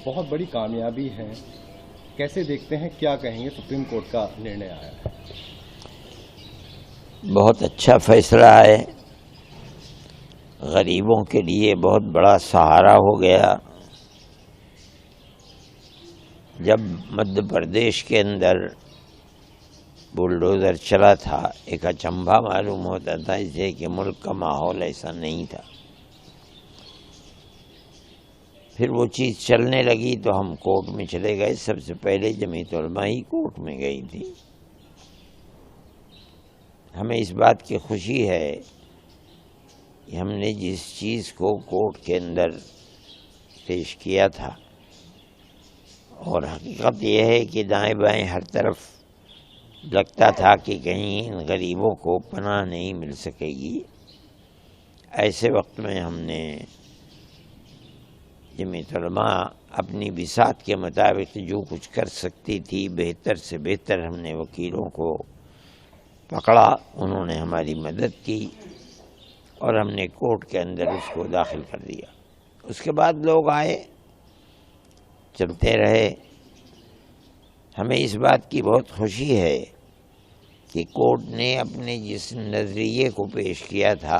بہت بڑی کامیابی ہے، کیسے دیکھتے ہیں، کیا کہیں گے؟ سپریم کورٹ کا نرنے آیا ہے، بہت اچھا فیصلہ ہے، غریبوں کے لیے بہت بڑا سہارا ہو گیا۔ جب مدھیہ پردیش کے اندر بلڈوزر چلا تھا، ایک اچنبھا معلوم ہوتا تھا اسے کہ ملک کا ماحول ایسا نہیں تھا۔ پھر وہ چیز چلنے لگی تو ہم کورٹ میں چلے گئے۔ سب سے پہلے جمعیت علماء ہی کورٹ میں گئی تھی۔ ہمیں اس بات کی خوشی ہے کہ ہم نے جس چیز کو کورٹ کے اندر پیش کیا تھا، اور حقیقت یہ ہے کہ دائیں بائیں ہر طرف لگتا تھا کہ کہیں ان غریبوں کو پناہ نہیں مل سکے گی، ایسے وقت میں ہم نے جمعیت علماء اپنی بساط کے مطابق جو کچھ کر سکتی تھی بہتر سے بہتر ہم نے وکیلوں کو پکڑا، انہوں نے ہماری مدد کی اور ہم نے کورٹ کے اندر اس کو داخل کر دیا۔ اس کے بعد لوگ آئے، چلتے رہے۔ ہمیں اس بات کی بہت خوشی ہے کہ کورٹ نے اپنے جس نظریے کو پیش کیا تھا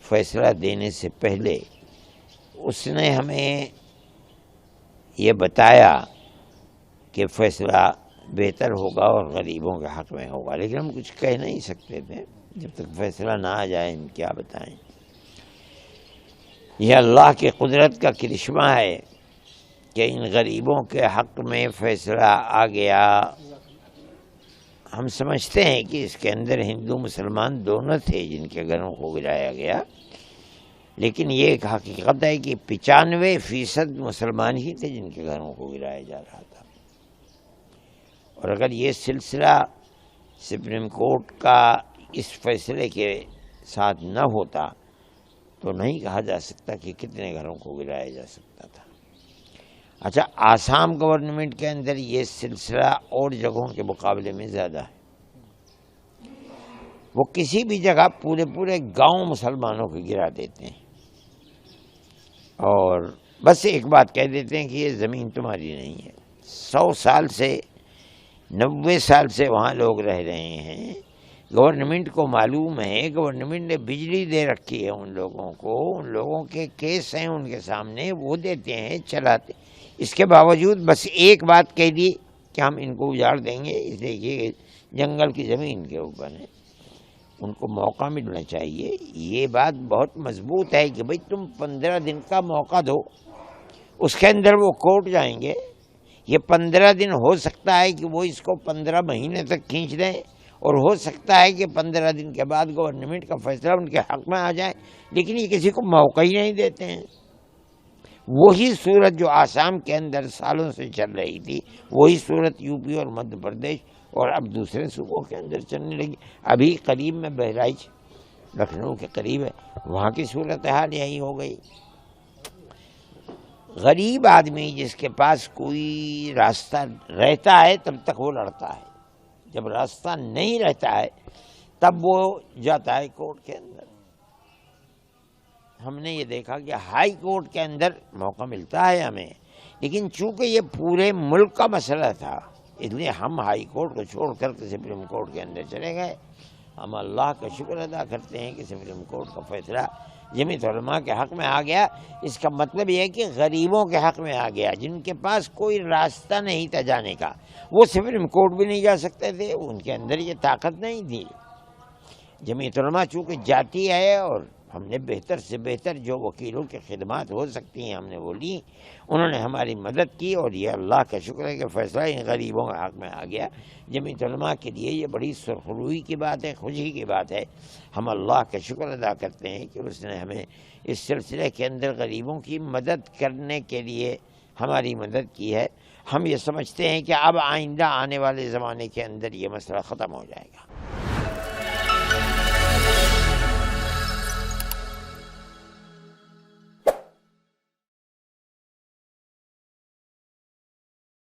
فیصلہ دینے سے پہلے، اس نے ہمیں یہ بتایا کہ فیصلہ بہتر ہوگا اور غریبوں کے حق میں ہوگا، لیکن ہم کچھ کہہ نہیں سکتے تھے جب تک فیصلہ نہ آ جائے۔ ہم کیا بتائیں؟ یہ اللہ کی قدرت کا کرشمہ ہے کہ ان غریبوں کے حق میں فیصلہ آ گیا۔ ہم سمجھتے ہیں کہ اس کے اندر ہندو مسلمان دونوں تھے جن کے گھروں کو گرایا گیا، لیکن یہ ایک حقیقت ہے کہ 95% مسلمان ہی تھے جن کے گھروں کو گرایا جا رہا تھا۔ اور اگر یہ سلسلہ سپریم کورٹ کا اس فیصلے کے ساتھ نہ ہوتا تو نہیں کہا جا سکتا کہ کتنے گھروں کو گرایا جا سکتا تھا۔ اچھا، آسام گورنمنٹ کے اندر یہ سلسلہ اور جگہوں کے مقابلے میں زیادہ ہے۔ وہ کسی بھی جگہ پورے گاؤں مسلمانوں کو گرا دیتے ہیں اور بس ایک بات کہہ دیتے ہیں کہ یہ زمین تمہاری نہیں ہے۔ 100 سال سے 90 سال سے وہاں لوگ رہ رہے ہیں، گورنمنٹ کو معلوم ہے، گورنمنٹ نے بجلی دے رکھی ہے ان لوگوں کو، ان لوگوں کے کیس ہیں ان کے سامنے، وہ دیتے ہیں، چلاتے۔ اس کے باوجود بس ایک بات کہہ دی کہ ہم ان کو اجاڑ دیں گے، اس لیے یہ جنگل کی زمین کے اوپر ہے۔ ان کو موقع ملنا چاہیے۔ یہ بات بہت مضبوط ہے کہ بھئی تم 15 دن کا موقع دو، اس کے اندر وہ کورٹ جائیں گے۔ یہ 15 دن ہو سکتا ہے کہ وہ اس کو 15 مہینے تک کھینچ دیں، اور ہو سکتا ہے کہ 15 دن کے بعد گورنمنٹ کا فیصلہ ان کے حق میں آ جائے، لیکن یہ کسی کو موقع ہی نہیں دیتے ہیں۔ وہی صورت جو آسام کے اندر سالوں سے چل رہی تھی، وہی صورت یو پی اور مدھیہ پردیش اور اب دوسرے صوبوں کے اندر چلنے لگی۔ ابھی قریب میں بہرائچ لکھنؤ کے قریب ہے، وہاں کی صورتحال یہی ہو گئی۔ غریب آدمی جس کے پاس کوئی راستہ رہتا ہے تب تک وہ لڑتا ہے، جب راستہ نہیں رہتا ہے تب وہ جاتا ہے کورٹ کے اندر۔ ہم نے یہ دیکھا کہ ہائی کورٹ کے اندر موقع ملتا ہے ہمیں، لیکن چونکہ یہ پورے ملک کا مسئلہ تھا اس لیے ہم ہائی کورٹ کو چھوڑ کر کے سپریم کورٹ کے اندر چلے گئے۔ ہم اللہ کا شکر ادا کرتے ہیں کہ سپریم کورٹ کا فیصلہ جمعیت علماء کے حق میں آ گیا۔ اس کا مطلب یہ ہے کہ غریبوں کے حق میں آ گیا، جن کے پاس کوئی راستہ نہیں تھا جانے کا، وہ سپریم کورٹ بھی نہیں جا سکتے تھے، ان کے اندر یہ طاقت نہیں تھی۔ جمعیت علماء چونکہ جاتی ہے اور ہم نے بہتر سے بہتر جو وکیلوں کی خدمات ہو سکتی ہیں ہم نے وہ لی، انہوں نے ہماری مدد کی، اور یہ اللہ کا شکر ہے کہ فیصلہ ان غریبوں کے حق میں آ گیا۔ جمعیت علماء کے لیے یہ بڑی سرخروئی کی بات ہے، خوشی کی بات ہے۔ ہم اللہ کا شکر ادا کرتے ہیں کہ اس نے ہمیں اس سلسلے کے اندر غریبوں کی مدد کرنے کے لیے ہماری مدد کی ہے۔ ہم یہ سمجھتے ہیں کہ اب آئندہ آنے والے زمانے کے اندر یہ مسئلہ ختم ہو جائے گا۔